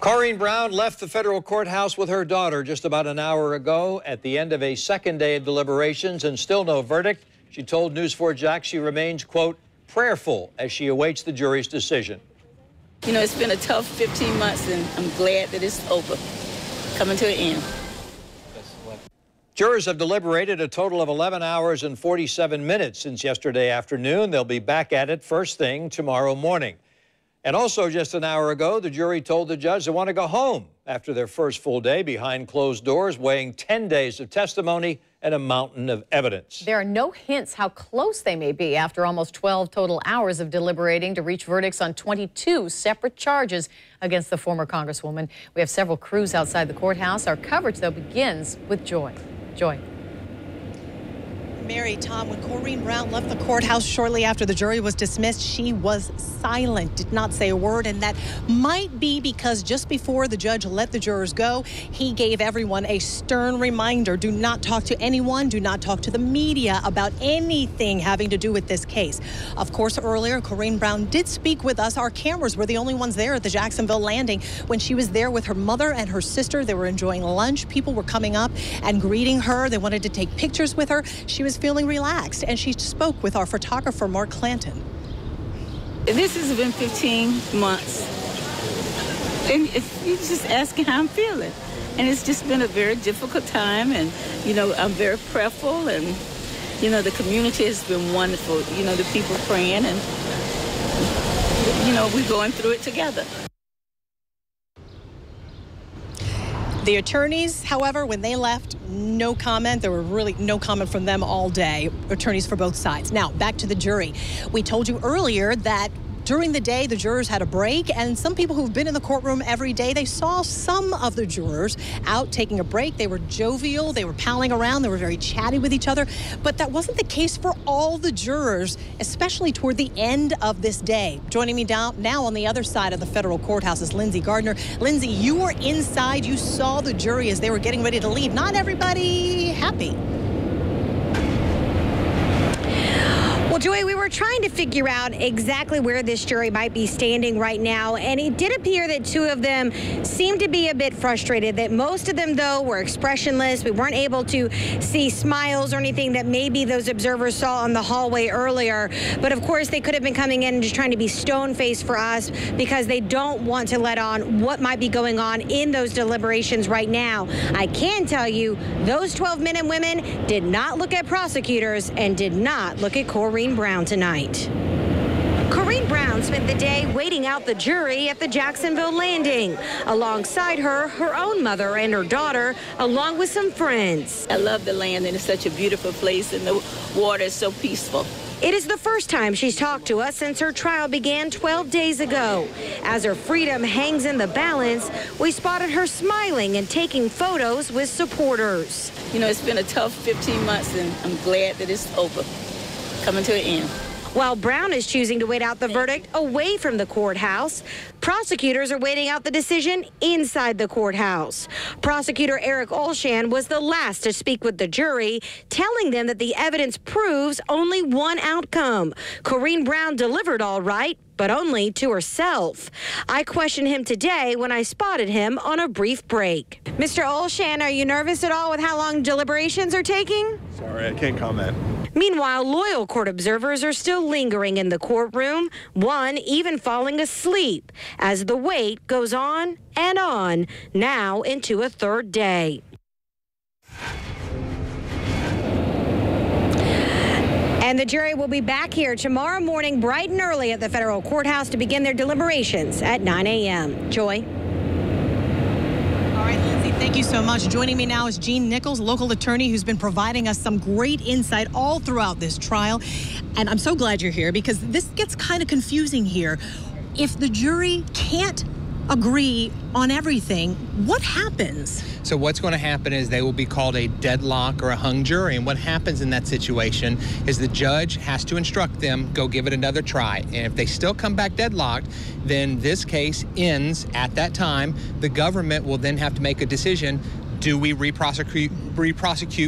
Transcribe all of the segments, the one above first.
Corrine Brown left the federal courthouse with her daughter just about an hour ago at the end of a second day of deliberations and still no verdict. She told News 4 Jax she remains, quote, prayerful as she awaits the jury's decision. You know, it's been a tough 15 months, and I'm glad that it's over, coming to an end. Jurors have deliberated a total of 11 hours and 47 minutes since yesterday afternoon. They'll be back at it first thing tomorrow morning. And also just an hour ago, the jury told the judge they want to go home after their first full day behind closed doors, weighing 10 days of testimony and a mountain of evidence. There are no hints how close they may be after almost 12 total hours of deliberating to reach verdicts on 22 separate charges against the former Congresswoman. We have several crews outside the courthouse. Our coverage, though, begins with Joy. Joy. Mary, Tom, when Corrine Brown left the courthouse shortly after the jury was dismissed, she was silent, did not say a word, and that might be because just before the judge let the jurors go, he gave everyone a stern reminder: do not talk to anyone, do not talk to the media about anything having to do with this case. Of course, earlier, Corrine Brown did speak with us. Our cameras were the only ones there at the Jacksonville landing when she was there with her mother and her sister. They were enjoying lunch. People were coming up and greeting her. They wanted to take pictures with her. She was feeling relaxed, and she spoke with our photographer, Mark Clanton. This has been 15 months, and you're just asking how I'm feeling. And it's just been a very difficult time, and, you know, I'm very prayerful, and, you know, the community has been wonderful. You know, the people praying, and, you know, we're going through it together. The attorneys, however, when they left, no comment. There were really no comment from them all day, attorneys for both sides. Now, back to the jury. We told you earlier that during the day, the jurors had a break, and some people who've been in the courtroom every day, they saw some of the jurors out taking a break. They were jovial, they were palling around, they were very chatty with each other, but that wasn't the case for all the jurors, especially toward the end of this day. Joining me now on the other side of the federal courthouse is Lindsay Gardner. Lindsay, you were inside, you saw the jury as they were getting ready to leave. Not everybody happy. Well, Joy, we were trying to figure out exactly where this jury might be standing right now, and it did appear that two of them seemed to be a bit frustrated, that most of them, though, were expressionless. We weren't able to see smiles or anything that maybe those observers saw on the hallway earlier. But, of course, they could have been coming in and just trying to be stone-faced for us because they don't want to let on what might be going on in those deliberations right now. I can tell you those 12 men and women did not look at prosecutors and did not look at Corrine Brown tonight. Corrine Brown spent the day waiting out the jury at the Jacksonville landing. Alongside her, her own mother and her daughter, along with some friends. I love the landing. It's such a beautiful place, and the water is so peaceful. It is the first time she's talked to us since her trial began 12 days ago. As her freedom hangs in the balance, we spotted her smiling and taking photos with supporters. You know, it's been a tough 15 months, and I'm glad that it's over, coming to an end. While Brown is choosing to wait out the verdict away from the courthouse, prosecutors are waiting out the decision inside the courthouse. Prosecutor Eric Olshan was the last to speak with the jury, telling them that the evidence proves only one outcome. Corrine Brown delivered all right, but only to herself. I questioned him today when I spotted him on a brief break. Mr. Olshan, are you nervous at all with how long deliberations are taking? Sorry, I can't comment. Meanwhile, loyal court observers are still lingering in the courtroom, one even falling asleep as the wait goes on, now into a third day. And the jury will be back here tomorrow morning bright and early at the federal courthouse to begin their deliberations at 9 a.m. Joy? All right, Lindsay, thank you so much. Joining me now is Gene Nichols, local attorney who's been providing us some great insight all throughout this trial. And I'm so glad you're here because this gets kind of confusing here. If the jury can't agree on everything, what happens? So what's going to happen is they will be called a deadlock or a hung jury. And what happens in that situation is the judge has to instruct them, go give it another try. And if they still come back deadlocked, then this case ends at that time. The government will then have to make a decision. do we re-prosecute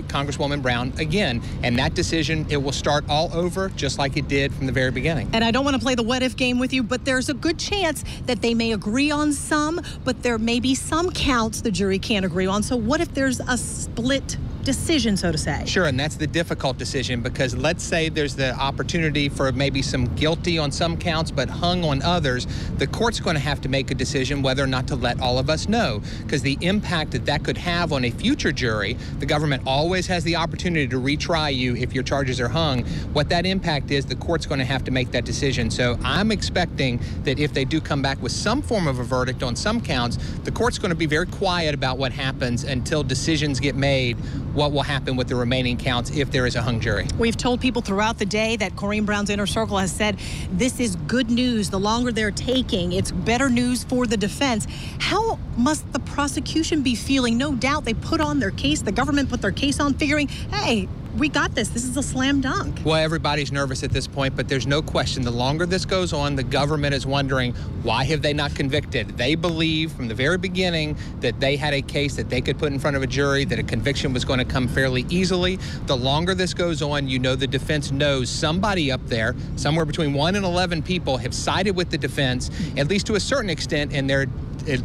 Congresswoman Brown again? And that decision, it will start all over just like it did from the very beginning. And I don't want to play the what if game with you, but there's a good chance that they may agree on some, but there may be some counts the jury can't agree on. So what if there's a split decision, so to say? Sure, and that's the difficult decision, because let's say there's the opportunity for maybe some guilty on some counts but hung on others. The court's going to have to make a decision whether or not to let all of us know, because the impact that that could have on a future jury, the government always has the opportunity to retry you if your charges are hung. What that impact is, the court's going to have to make that decision. So I'm expecting that if they do come back with some form of a verdict on some counts, the court's going to be very quiet about what happens until decisions get made what will happen with the remaining counts if there is a hung jury. We've told people throughout the day that Corrine Brown's inner circle has said this is good news. The longer they're taking, it's better news for the defense. How must the prosecution be feeling? No doubt they put on their case, the government put their case on, figuring, hey, we got this. This is a slam dunk. Well, everybody's nervous at this point, but there's no question the longer this goes on, the government is wondering, why have they not convicted? They believe from the very beginning that they had a case that they could put in front of a jury, that a conviction was going to come fairly easily. The longer this goes on, you know the defense knows somebody up there, somewhere between 1 and 11 people, have sided with the defense, at least to a certain extent, and they're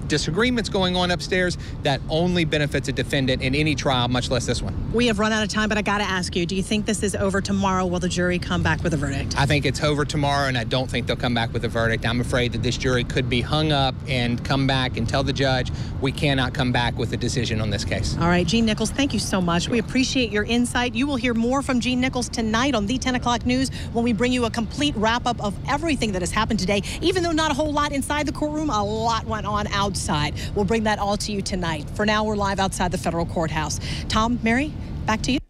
disagreements going on upstairs that only benefits a defendant in any trial, much less this one. We have run out of time, but I got to ask you, do you think this is over tomorrow? Will the jury come back with a verdict? I think it's over tomorrow, and I don't think they'll come back with a verdict. I'm afraid that this jury could be hung up and come back and tell the judge, we cannot come back with a decision on this case. All right, Gene Nichols, thank you so much. We appreciate your insight. You will hear more from Gene Nichols tonight on the 10 o'clock news when we bring you a complete wrap-up of everything that has happened today. Even though not a whole lot inside the courtroom, a lot went on outside. We'll bring that all to you tonight. For now, we're live outside the federal courthouse. Tom, Mary, back to you.